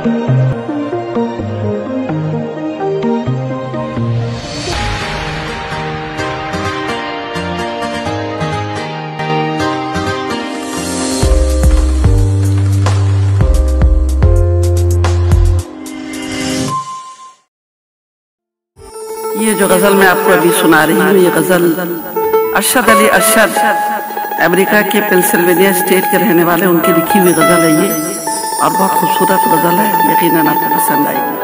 ये जो गज़ल मैं आपको अभी सुना रही हूँ, ये गज़ल अरशद अली अरशद अमेरिका के पेंसिल्वेनिया स्टेट के रहने वाले उनकी लिखी हुई गज़ल है ये, और बहुत खूबसूरत गज़ल है, यकीनन आपको पसंद आएगी।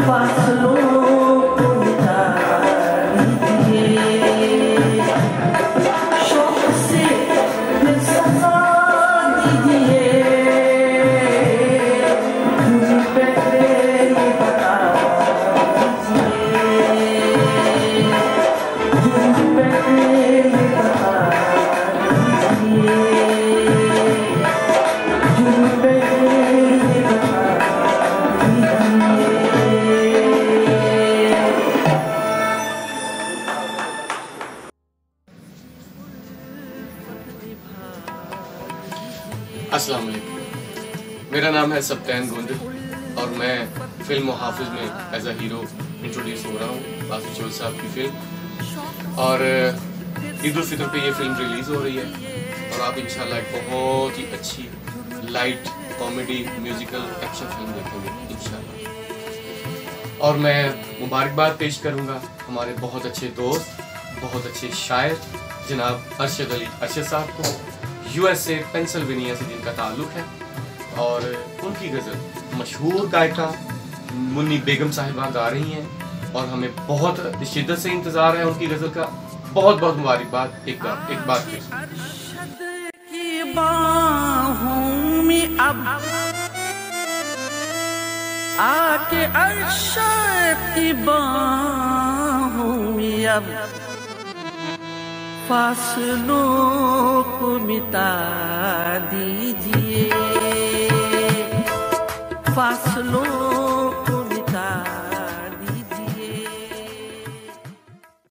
फासलों को मिटा मेरा नाम है सब्तैन गुंड और मैं फिल्म मुहाफिज में एज अ हीरो इंट्रोड्यूस हो रहा हूँ बासित चोल साहब की फिल्म। और ईद उल फितर पे ये फिल्म रिलीज़ हो रही है और आप इंशाल्लाह एक बहुत ही अच्छी light comedy musical action film देखेंगे इंशाल्लाह। और मैं मुबारकबाद पेश करूँगा हमारे बहुत अच्छे दोस्त, बहुत अच्छे शायर जनाब अरशद साहब को, USA पेंसिल्वेनिया से जिनका ताल्लुक़ है। और उनकी गज़ल मशहूर गायिका मुन्नी बेगम साहिबा गा रही हैं और हमें बहुत शिद्दत से इंतज़ार है उनकी गज़ल का। बहुत बहुत मुबारकबाद एक बार फिर। अब आके अरशद की बाहों में अब फासलों को मिटा दीजिए, फासलों